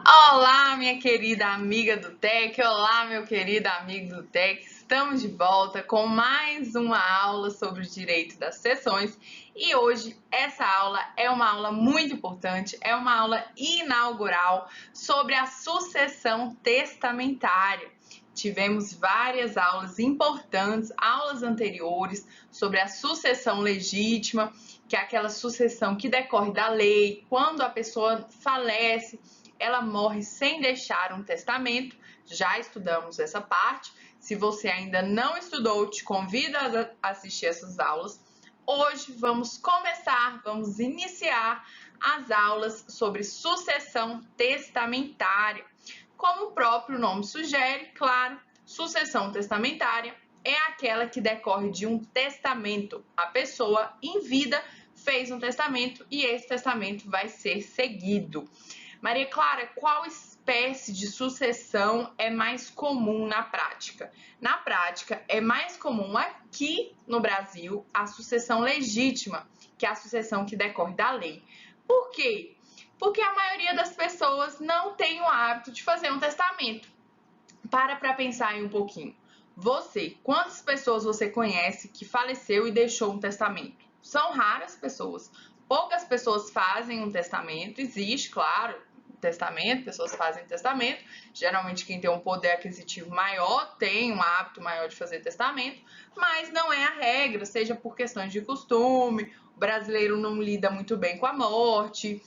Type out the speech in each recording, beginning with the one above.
Olá, minha querida amiga do TEC, olá, meu querido amigo do TEC. Estamos de volta com mais uma aula sobre o direito das sucessões e hoje essa aula é uma aula muito importante, é uma aula inaugural sobre a sucessão testamentária. Tivemos várias aulas importantes, aulas anteriores sobre a sucessão legítima, que é aquela sucessão que decorre da lei, quando a pessoa falece, ela morre sem deixar um testamento. Já estudamos essa parte. Se você ainda não estudou, te convido a assistir essas aulas. Hoje vamos iniciar as aulas sobre sucessão testamentária. Como o próprio nome sugere, claro, sucessão testamentária é aquela que decorre de um testamento. A pessoa em vida fez um testamento e esse testamento vai ser seguido. Maria Clara, qual espécie de sucessão é mais comum na prática? Na prática, é mais comum aqui no Brasil a sucessão legítima, que é a sucessão que decorre da lei. Por quê? Porque a maioria das pessoas não tem o hábito de fazer um testamento. Para pensar aí um pouquinho. Quantas pessoas você conhece que faleceu e deixou um testamento? São raras pessoas. Poucas pessoas fazem um testamento, existe, claro, testamento, pessoas fazem testamento. Geralmente quem tem um poder aquisitivo maior tem um hábito maior de fazer testamento, mas não é a regra, seja por questões de costume, o brasileiro não lida muito bem com a morte,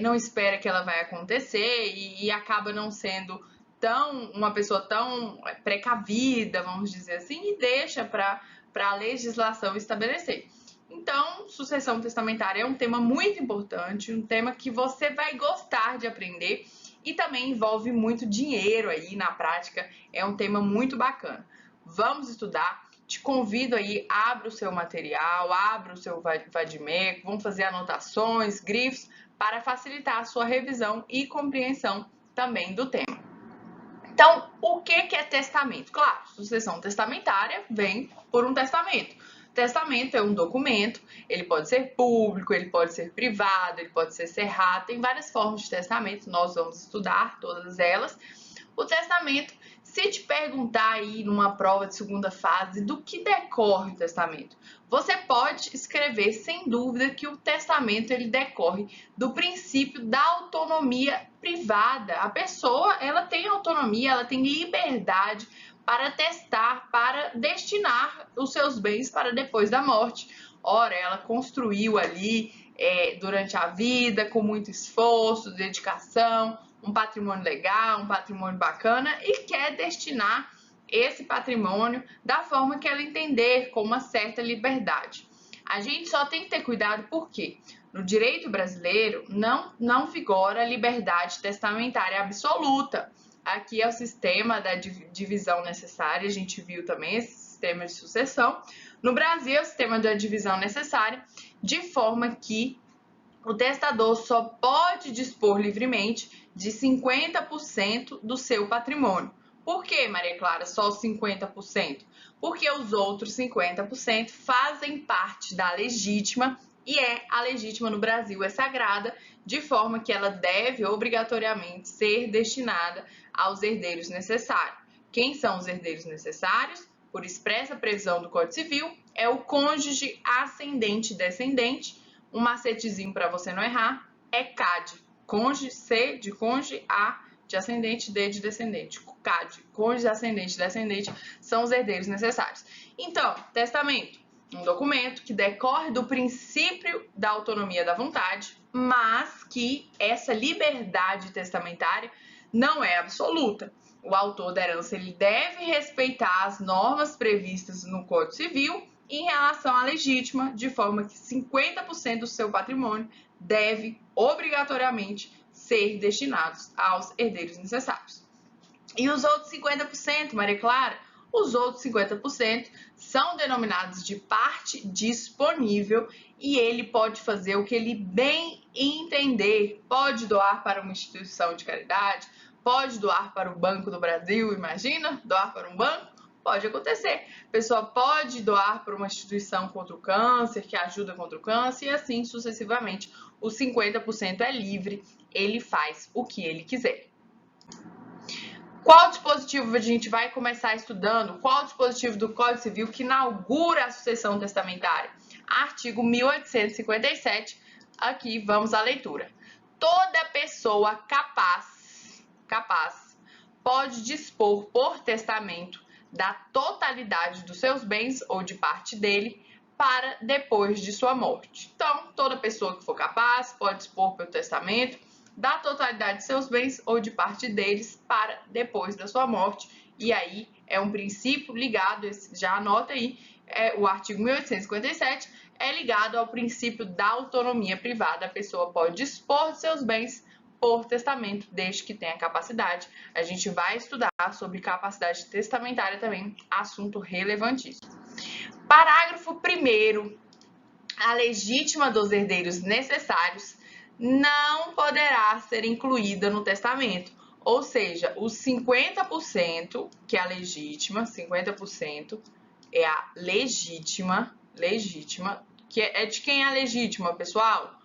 não espera que ela vai acontecer e acaba não sendo uma pessoa tão precavida, vamos dizer assim, e deixa para a legislação estabelecer. Então, sucessão testamentária é um tema muito importante, um tema que você vai gostar de aprender e também envolve muito dinheiro aí na prática, é um tema muito bacana. Vamos estudar, te convido aí, abra o seu material, abra o seu vadimeco, vamos fazer anotações, grifos, para facilitar a sua revisão e compreensão também do tema. Então, o que é testamento? Claro, sucessão testamentária vem por um testamento. Testamento é um documento, ele pode ser público, ele pode ser privado, ele pode ser cerrado, tem várias formas de testamento, nós vamos estudar todas elas. O testamento, se te perguntar aí numa prova de segunda fase do que decorre o testamento, você pode escrever sem dúvida que o testamento ele decorre do princípio da autonomia privada. A pessoa ela tem autonomia, ela tem liberdade para testar, para destinar os seus bens para depois da morte. Ora, ela construiu ali durante a vida, com muito esforço, dedicação, um patrimônio legal, um patrimônio bacana e quer destinar esse patrimônio da forma que ela entender, com uma certa liberdade. A gente só tem que ter cuidado porque no direito brasileiro não vigora a liberdade testamentária absoluta. Aqui é o sistema da divisão necessária, a gente viu também esse sistema de sucessão. No Brasil, é o sistema da divisão necessária, de forma que o testador só pode dispor livremente de 50% do seu patrimônio. Por que, Maria Clara, só 50%? Porque os outros 50% fazem parte da legítima e a legítima no Brasil é sagrada, de forma que ela deve obrigatoriamente ser destinada aos herdeiros necessários. Quem são os herdeiros necessários? Por expressa previsão do Código Civil, é o cônjuge ascendente e descendente. Um macetezinho para você não errar é CAD. Cônjuge, C de cônjuge, A de ascendente, D de descendente. CAD, cônjuge ascendente e descendente, são os herdeiros necessários. Então, testamento, um documento que decorre do princípio da autonomia da vontade, mas que essa liberdade testamentária não é absoluta. O autor da herança ele deve respeitar as normas previstas no Código Civil em relação à legítima, de forma que 50% do seu patrimônio deve obrigatoriamente ser destinados aos herdeiros necessários. E os outros 50%, Maria Clara? Os outros 50% são denominados de parte disponível e ele pode fazer o que ele bem entender. Pode doar para uma instituição de caridade, pode doar para o Banco do Brasil, imagina, doar para um banco, Pode acontecer. A pessoa pode doar para uma instituição contra o câncer, que ajuda contra o câncer, e assim sucessivamente. O 50% é livre, ele faz o que ele quiser. Qual dispositivo a gente vai começar estudando? Qual dispositivo do Código Civil que inaugura a sucessão testamentária? Artigo 1857. Aqui vamos à leitura. Toda pessoa capaz pode dispor por testamento da totalidade dos seus bens ou de parte dele para depois de sua morte. Então, toda pessoa que for capaz pode dispor pelo testamento da totalidade de seus bens ou de parte deles para depois da sua morte. E aí é um princípio ligado, já anota aí, o artigo 1857 é ligado ao princípio da autonomia privada. A pessoa pode dispor de seus bens por testamento, desde que tenha capacidade. A gente vai estudar sobre capacidade testamentária também, assunto relevantíssimo. Parágrafo 1º. A legítima dos herdeiros necessários não poderá ser incluída no testamento. Ou seja, os 50%, que é a legítima, 50% é a legítima, que é de quem é a legítima, pessoal?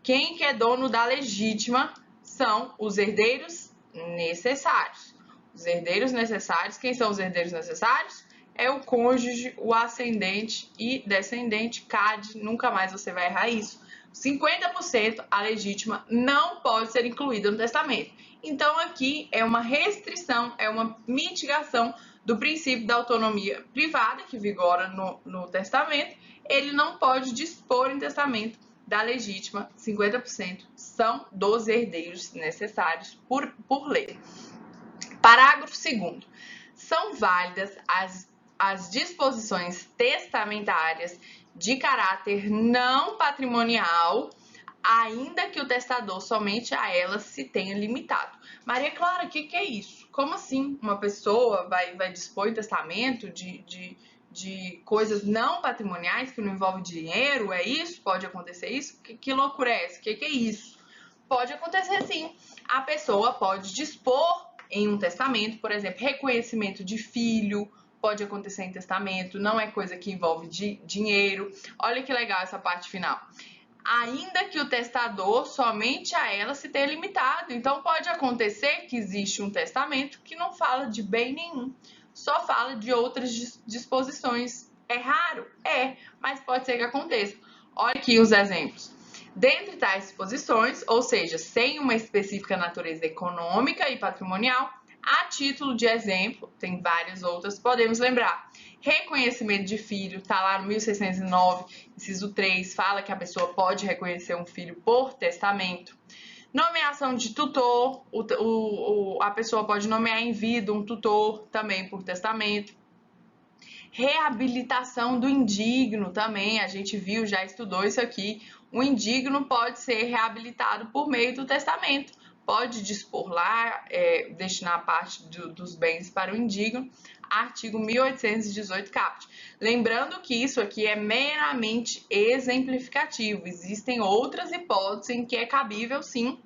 Quem que é dono da legítima são os herdeiros necessários. Os herdeiros necessários, quem são os herdeiros necessários? É o cônjuge, o ascendente e descendente, CAD, nunca mais você vai errar isso. 50% a legítima não pode ser incluída no testamento. Então, aqui é uma restrição, é uma mitigação do princípio da autonomia privada que vigora no testamento. Ele não pode dispor em testamento da legítima, 50% são dos herdeiros necessários por lei. Parágrafo 2º. São válidas as disposições testamentárias de caráter não patrimonial, ainda que o testador somente a elas se tenha limitado. Maria Clara, o que é isso? Como assim uma pessoa vai dispor em testamento de coisas não patrimoniais que não envolvem dinheiro? É isso? Pode acontecer isso? Que loucura é essa? O que é isso? Pode acontecer sim. A pessoa pode dispor em um testamento, por exemplo, reconhecimento de filho, pode acontecer em testamento, não é coisa que envolve dinheiro. Olha que legal essa parte final. Ainda que o testador somente a ela se tenha limitado. Então, pode acontecer que existe um testamento que não fala de bem nenhum, só fala de outras disposições. É raro? É, mas pode ser que aconteça. Olha aqui os exemplos. Dentre tais disposições, ou seja, sem uma específica natureza econômica e patrimonial, a título de exemplo, tem várias outras, podemos lembrar. Reconhecimento de filho, está lá no 1609, inciso 3, fala que a pessoa pode reconhecer um filho por testamento. Nomeação de tutor, a pessoa pode nomear em vida um tutor também por testamento. Reabilitação do indigno também, a gente viu, já estudou isso aqui. O indigno pode ser reabilitado por meio do testamento. Pode dispor lá, destinar parte dos bens para o indigno. Artigo 1818 caput. Lembrando que isso aqui é meramente exemplificativo. Existem outras hipóteses em que é cabível, sim,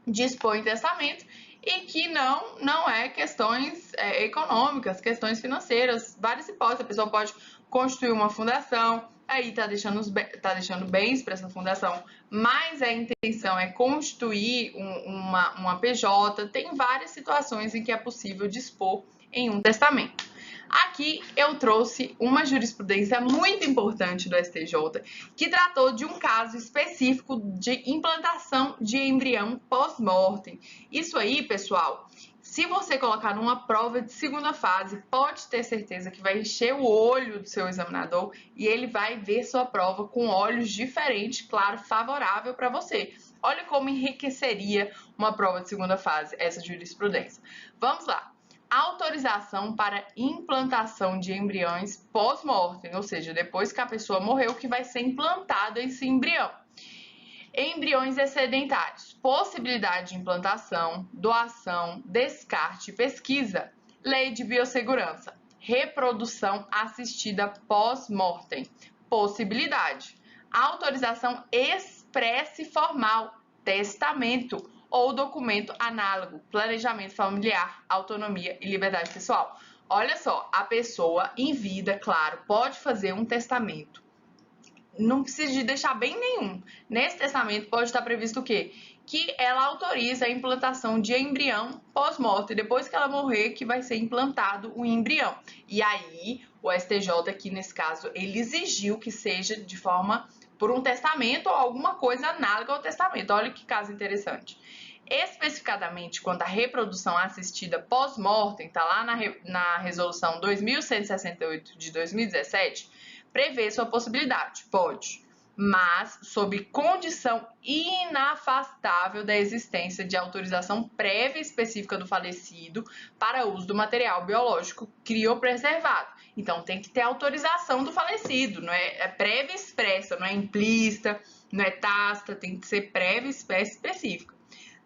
dispor em testamento e que não é questões econômicas, questões financeiras, várias hipóteses. A pessoa pode constituir uma fundação, aí tá deixando bens para essa fundação, mas a intenção é constituir uma PJ. Tem várias situações em que é possível dispor em um testamento. Aqui eu trouxe uma jurisprudência muito importante do STJ, que tratou de um caso específico de implantação de embrião pós-mortem. Isso aí, pessoal, se você colocar numa prova de segunda fase, pode ter certeza que vai encher o olho do seu examinador e ele vai ver sua prova com olhos diferentes, claro, favorável para você. Olha como enriqueceria uma prova de segunda fase essa jurisprudência. Vamos lá. Autorização para implantação de embriões pós-mortem, ou seja, depois que a pessoa morreu, que vai ser implantado esse embrião. Embriões excedentários, possibilidade de implantação, doação, descarte e pesquisa. Lei de biossegurança, reprodução assistida pós-mortem, possibilidade. Autorização expressa e formal, testamento ou documento análogo, planejamento familiar, autonomia e liberdade pessoal. Olha só, a pessoa em vida, claro, pode fazer um testamento. Não precisa de deixar bem nenhum. Nesse testamento pode estar previsto o quê? Que ela autoriza a implantação de embrião pós-morte, depois que ela morrer, que vai ser implantado o embrião. E aí, o STJ aqui nesse caso, ele exigiu que seja de forma por um testamento ou alguma coisa análoga ao testamento. Olha que caso interessante. Especificadamente, quando a reprodução assistida pós-mortem, está lá na resolução 2168 de 2017, prevê sua possibilidade, pode, mas sob condição inafastável da existência de autorização prévia específica do falecido para uso do material biológico criopreservado. Então tem que ter autorização do falecido, não é prévia expressa, não é implícita, não é tácita, tem que ser prévia específica.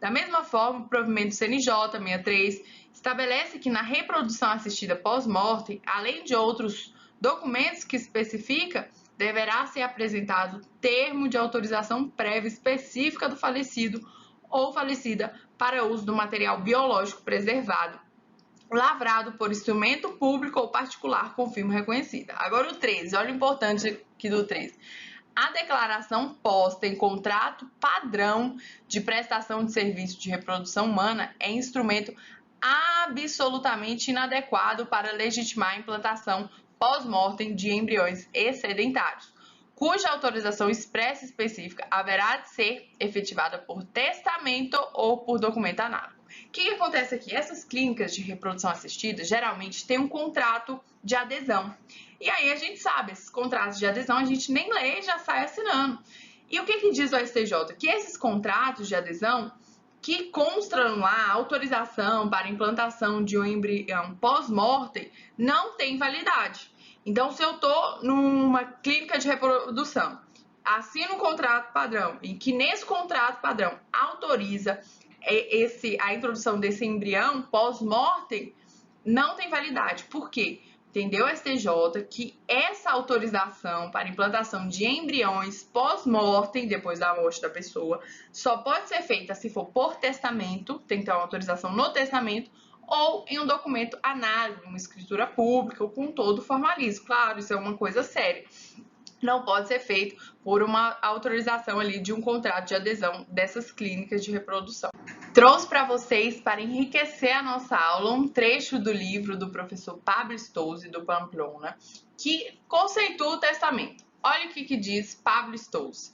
Da mesma forma, o provimento CNJ 63 estabelece que na reprodução assistida pós-morte, além de outros documentos que especifica, deverá ser apresentado termo de autorização prévia específica do falecido ou falecida para uso do material biológico preservado, lavrado por instrumento público ou particular com firma reconhecida. Agora o 13, olha o importante aqui do 13. A declaração posta em contrato padrão de prestação de serviço de reprodução humana é instrumento absolutamente inadequado para legitimar a implantação pós-mortem de embriões excedentários, cuja autorização expressa específica haverá de ser efetivada por testamento ou por documento análogo. O que acontece aqui? Essas clínicas de reprodução assistida geralmente têm um contrato de adesão. E aí a gente sabe, esses contratos de adesão a gente nem lê e já sai assinando. E o que diz o STJ? Que esses contratos de adesão que constam lá autorização para implantação de um embrião pós-mortem não tem validade. Então, se eu estou numa clínica de reprodução, assino um contrato padrão e que nesse contrato padrão autoriza a introdução desse embrião pós-mortem, não tem validade. Por quê? Entendeu, STJ, que essa autorização para implantação de embriões pós-mortem, depois da morte da pessoa, só pode ser feita se for por testamento, tem que ter uma autorização no testamento, ou em um documento análogo, uma escritura pública, ou com todo o formalismo. Claro, isso é uma coisa séria. Não pode ser feito por uma autorização ali de um contrato de adesão dessas clínicas de reprodução. Trouxe para vocês, para enriquecer a nossa aula, um trecho do livro do professor Pablo Stolze, do Pamplona, que conceitua o testamento. Olha o que diz Pablo Stolze.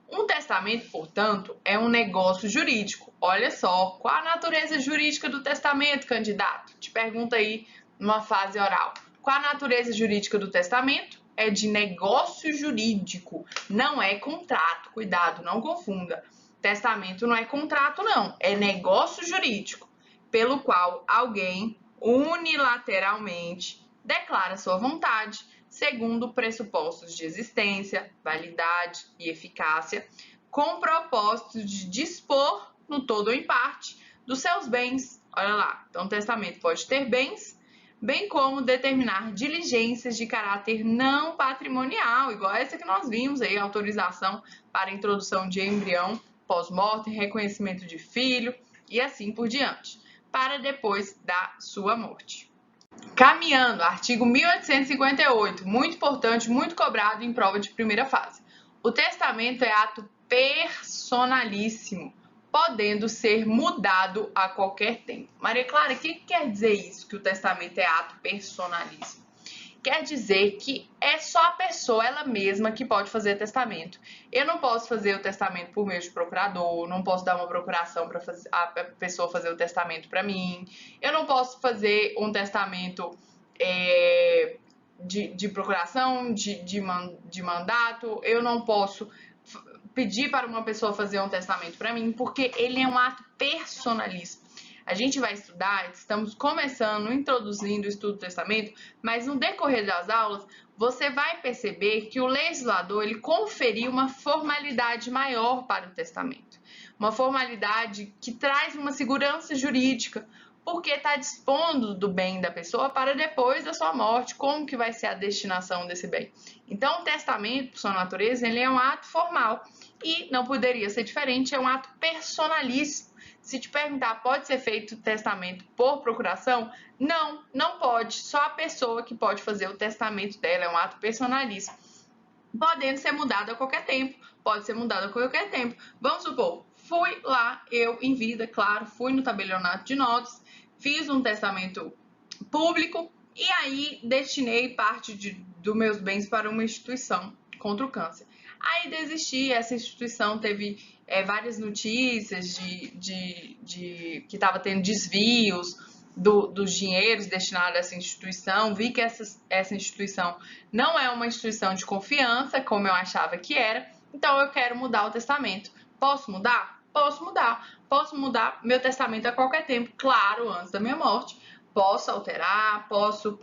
Um testamento, portanto, é um negócio jurídico. Olha só, qual a natureza jurídica do testamento, candidato? Te pergunta aí numa fase oral. Qual a natureza jurídica do testamento? É de negócio jurídico, não é contrato. Cuidado, não confunda. Testamento não é contrato, não. É negócio jurídico, pelo qual alguém unilateralmente declara sua vontade, segundo pressupostos de existência, validade e eficácia, com propósito de dispor, no todo ou em parte, dos seus bens. Olha lá, então o testamento pode ter bens, bem como determinar diligências de caráter não patrimonial, igual essa que nós vimos aí, autorização para introdução de embrião pós-mortem, reconhecimento de filho e assim por diante, para depois da sua morte. Caminhando, artigo 1858, muito importante, muito cobrado em prova de primeira fase. O testamento é ato personalíssimo, podendo ser mudado a qualquer tempo. Maria Clara, o que quer dizer isso, que o testamento é ato personalíssimo? Quer dizer que é só a pessoa, ela mesma, que pode fazer testamento. Eu não posso fazer o testamento por meio de procurador, não posso dar uma procuração para a pessoa fazer o testamento para mim, eu não posso fazer um testamento de procuração, de mandato, eu não posso pedir para uma pessoa fazer um testamento para mim, porque ele é um ato personalíssimo. A gente vai estudar, estamos começando, introduzindo o estudo do testamento, mas no decorrer das aulas, você vai perceber que o legislador ele conferiu uma formalidade maior para o testamento. Uma formalidade que traz uma segurança jurídica, porque está dispondo do bem da pessoa para depois da sua morte, como que vai ser a destinação desse bem. Então, o testamento, por sua natureza, ele é um ato formal e não poderia ser diferente, é um ato personalíssimo. Se te perguntar, pode ser feito testamento por procuração? Não, não pode. Só a pessoa que pode fazer o testamento dela, é um ato personalíssimo, podendo ser mudado a qualquer tempo. Pode ser mudado a qualquer tempo. Vamos supor, fui lá, eu em vida, claro, fui no tabelionato de notas, fiz um testamento público e aí destinei parte dos meus bens para uma instituição contra o câncer. Aí desisti, essa instituição teve várias notícias de que estava tendo desvios dos dinheiros destinados a essa instituição. Vi que essa instituição não é uma instituição de confiança, como eu achava que era, então eu quero mudar o testamento. Posso mudar? Posso mudar. Posso mudar meu testamento a qualquer tempo, claro, antes da minha morte. Posso alterar, posso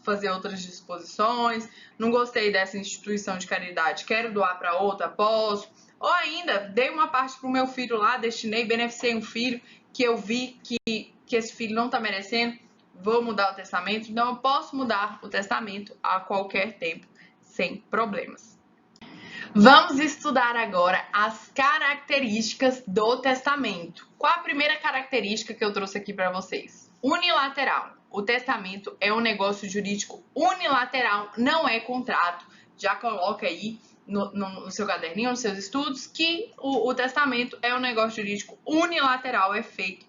fazer outras disposições. Não gostei dessa instituição de caridade, quero doar para outra, posso. Ou ainda, dei uma parte para o meu filho lá, destinei, beneficiei um filho que eu vi que esse filho não está merecendo, vou mudar o testamento. Então, eu posso mudar o testamento a qualquer tempo, sem problemas. Vamos estudar agora as características do testamento. Qual a primeira característica que eu trouxe aqui para vocês? Unilateral. O testamento é um negócio jurídico unilateral, não é contrato. Já coloca aí no seu caderninho, nos seus estudos, que o testamento é um negócio jurídico unilateral, é feito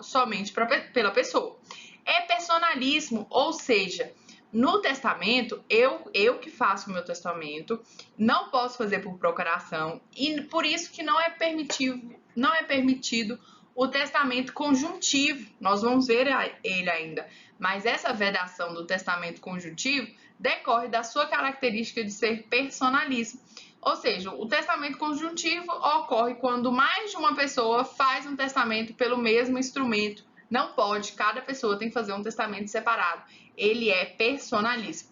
somente pela pessoa. É personalismo, ou seja, no testamento, eu que faço o meu testamento, não posso fazer por procuração e por isso que não é permitido o testamento conjuntivo. Nós vamos ver ele ainda, mas essa vedação do testamento conjuntivo decorre da sua característica de ser personalismo. Ou seja, o testamento conjuntivo ocorre quando mais de uma pessoa faz um testamento pelo mesmo instrumento. Não pode, cada pessoa tem que fazer um testamento separado. Ele é personalíssimo.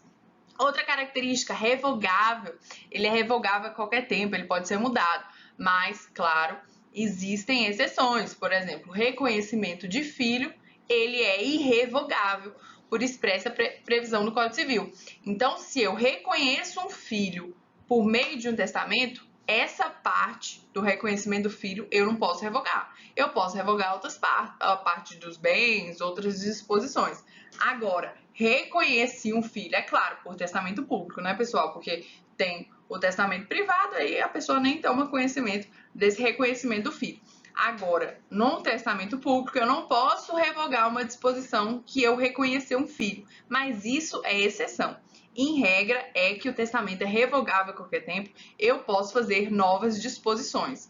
Outra característica, revogável. Ele é revogável a qualquer tempo, ele pode ser mudado. Mas, claro, existem exceções. Por exemplo, reconhecimento de filho, ele é irrevogável por expressa previsão do Código Civil. Então, se eu reconheço um filho por meio de um testamento, essa parte do reconhecimento do filho eu não posso revogar. Eu posso revogar outras partes, a parte dos bens, outras disposições. Agora, reconheci um filho, é claro, por testamento público, né, pessoal? Porque tem o testamento privado, aí a pessoa nem toma conhecimento desse reconhecimento do filho. Agora, no testamento público, eu não posso revogar uma disposição que eu reconheci um filho, mas isso é exceção. Em regra, é que o testamento é revogável a qualquer tempo, eu posso fazer novas disposições.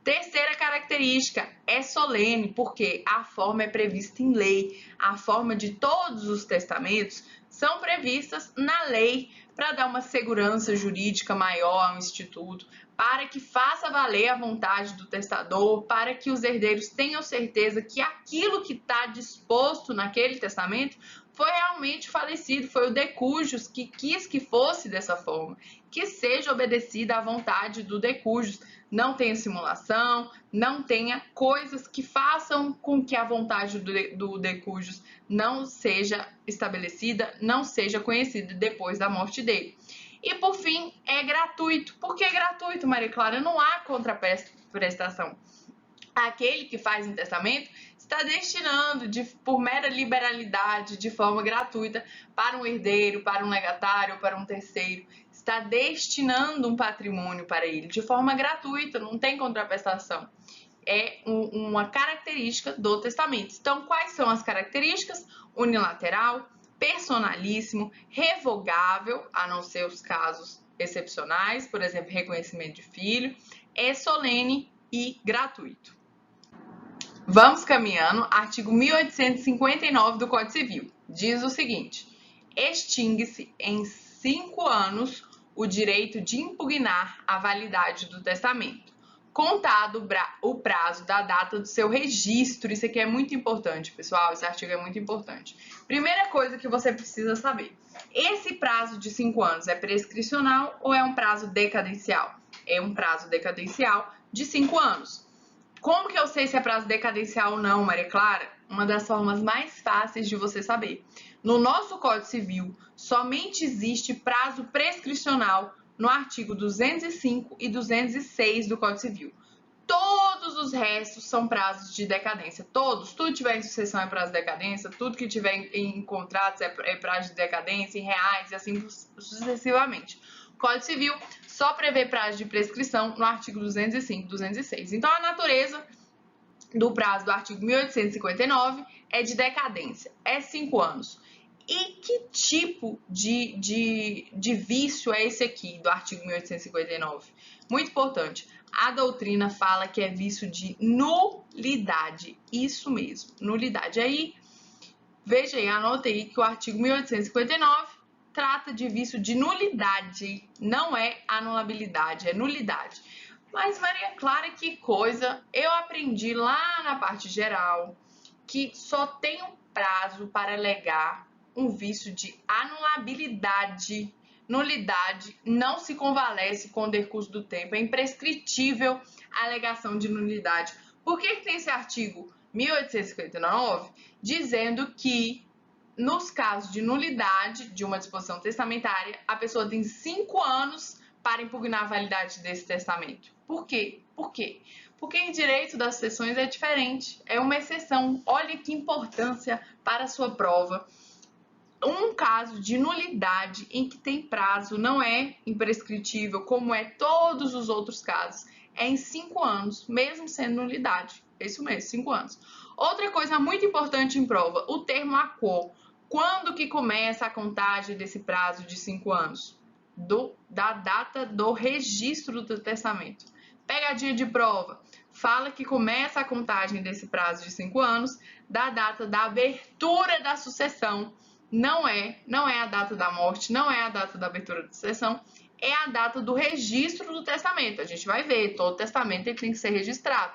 Terceira característica, é solene, porque a forma é prevista em lei. A forma de todos os testamentos são previstas na lei para dar uma segurança jurídica maior ao instituto, para que faça valer a vontade do testador, para que os herdeiros tenham certeza que aquilo que está disposto naquele testamento foi realmente falecido, foi o de cujus que quis que fosse dessa forma, que seja obedecida à vontade do de cujus. Não tenha simulação, não tenha coisas que façam com que a vontade do de cujus não seja estabelecida, não seja conhecida depois da morte dele. E por fim, é gratuito. Por que gratuito, Maria Clara? Não há contraprestação. Aquele que faz um testamento está destinando, por mera liberalidade, de forma gratuita, para um herdeiro, para um legatário, para um terceiro, está destinando um patrimônio para ele, de forma gratuita, não tem contraprestação. É uma característica do testamento. Então, quais são as características? Unilateral, personalíssimo, revogável, a não ser os casos excepcionais, por exemplo, reconhecimento de filho, é solene e gratuito. Vamos caminhando, artigo 1859 do Código Civil. Diz o seguinte: extingue-se em 5 anos o direito de impugnar a validade do testamento, contado o prazo da data do seu registro. Isso aqui é muito importante, pessoal, esse artigo é muito importante. Primeira coisa que você precisa saber: esse prazo de 5 anos é prescricional ou é um prazo decadencial? É um prazo decadencial de 5 anos. Como que eu sei se é prazo decadencial ou não, Maria Clara? Uma das formas mais fáceis de você saber. No nosso Código Civil, somente existe prazo prescricional no artigo 205 e 206 do Código Civil. Todos Todos os restos são prazos de decadência. Todos. Tudo que tiver em sucessão é prazo de decadência. Tudo que tiver em contratos é prazo de decadência, em reais e assim sucessivamente. O Código Civil só prevê prazo de prescrição no artigo 205 e 206. Então, a natureza do prazo do artigo 1859 é de decadência. É 5 anos. E que tipo de vício é esse aqui do artigo 1859? Muito importante. A doutrina fala que é vício de nulidade. Isso mesmo, nulidade. Aí, veja aí, anota aí que o artigo 1859 trata de vício de nulidade. Não é anulabilidade, é nulidade. Mas, Maria Clara, que coisa! Eu aprendi lá na parte geral que só tem um prazo para alegar um vício de anulabilidade. Nulidade não se convalesce com o decurso do tempo. É imprescritível a alegação de nulidade. Por que tem esse artigo 1859 dizendo que, nos casos de nulidade de uma disposição testamentária, a pessoa tem 5 anos para impugnar a validade desse testamento? Por quê? Por quê? Porque em direito das sucessões é diferente. É uma exceção. Olha que importância para a sua prova. Um caso de nulidade em que tem prazo não é imprescritível, como é todos os outros casos. É em 5 anos, mesmo sendo nulidade. É isso mesmo, 5 anos. Outra coisa muito importante em prova, o termo aquo. Quando que começa a contagem desse prazo de 5 anos? Da data do registro do testamento. Pegadinha de prova. Fala que começa a contagem desse prazo de 5 anos da data da abertura da sucessão. Não é a data da morte, não é a data da abertura da sucessão, é a data do registro do testamento. A gente vai ver, todo testamento ele tem que ser registrado.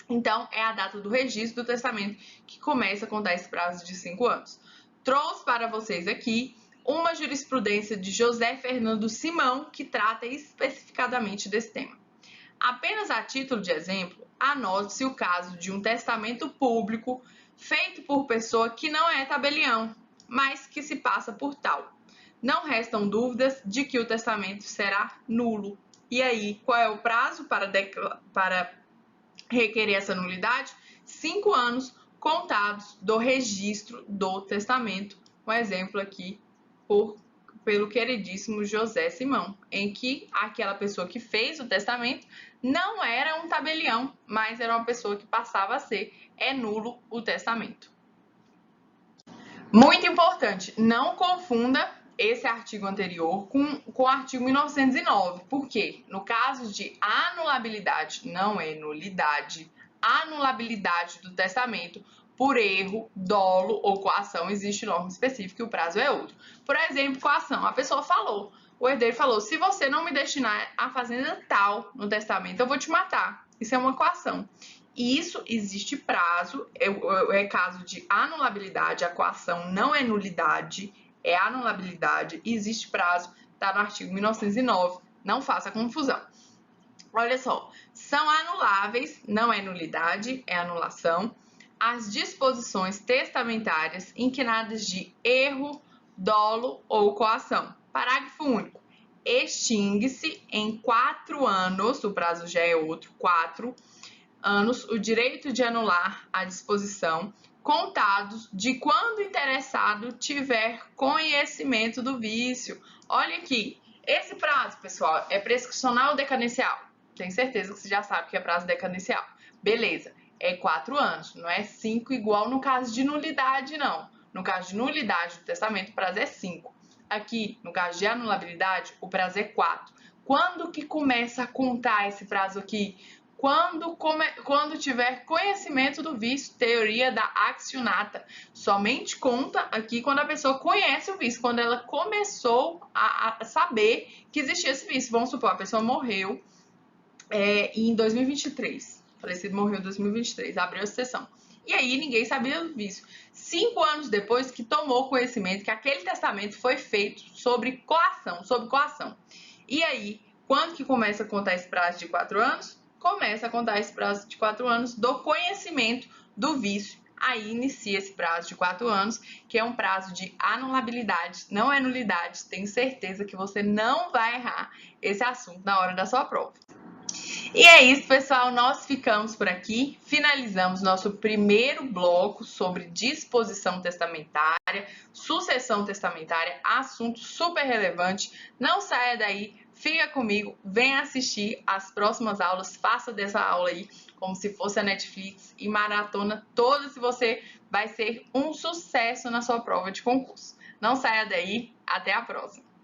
Então, é a data do registro do testamento que começa a contar esse prazo de 5 anos. Trouxe para vocês aqui uma jurisprudência de José Fernando Simão que trata especificadamente desse tema. Apenas a título de exemplo, anote-se o caso de um testamento público feito por pessoa que não é tabelião, mas que se passa por tal. Não restam dúvidas de que o testamento será nulo. E aí, qual é o prazo para requerer essa nulidade? 5 anos contados do registro do testamento. Um exemplo aqui pelo queridíssimo José Simão, em que aquela pessoa que fez o testamento não era um tabelião, mas era uma pessoa que passava a ser. É nulo o testamento. Muito importante, não confunda esse artigo anterior com o artigo 1909. Por quê? No caso de anulabilidade, não é nulidade, anulabilidade do testamento por erro, dolo ou coação, existe norma específica e o prazo é outro. Por exemplo, coação. A pessoa falou, o herdeiro falou, se você não me destinar a fazenda tal no testamento, eu vou te matar. Isso é uma coação. Isso existe prazo, é caso de anulabilidade, a coação não é nulidade, é anulabilidade, e existe prazo, está no artigo 1909, não faça confusão. Olha só, são anuláveis, não é nulidade, é anulação, as disposições testamentárias inquinadas de erro, dolo ou coação. Parágrafo único. Extingue-se em 4 anos, o prazo já é outro, 4 anos, o direito de anular a disposição, contados de quando o interessado tiver conhecimento do vício. Olha aqui, esse prazo, pessoal, é prescricional ou decadencial? Tenho certeza que você já sabe que é prazo decadencial. Beleza, é 4 anos, não é 5 igual no caso de nulidade, não. No caso de nulidade do testamento, o prazo é 5. Aqui, no caso de anulabilidade, o prazo é 4. Quando que começa a contar esse prazo aqui? Quando tiver conhecimento do vício, teoria da accionata. Somente conta aqui quando a pessoa conhece o vício, quando ela começou a saber que existia esse vício. Vamos supor, a pessoa morreu em 2023. O falecido morreu em 2023, abriu a sessão. E aí ninguém sabia do vício. 5 anos depois que tomou conhecimento que aquele testamento foi feito sobre coação. E aí, quando que começa a contar esse prazo de 4 anos? Começa a contar esse prazo de 4 anos do conhecimento do vício. Aí inicia esse prazo de 4 anos, que é um prazo de anulabilidade, não é nulidade. Tenho certeza que você não vai errar esse assunto na hora da sua prova. E é isso, pessoal, nós ficamos por aqui, finalizamos nosso primeiro bloco sobre disposição testamentária, sucessão testamentária, assunto super relevante. Não saia daí, fica comigo, venha assistir as próximas aulas, faça dessa aula aí como se fosse a Netflix e maratona toda, se você vai ser um sucesso na sua prova de concurso. Não saia daí, até a próxima!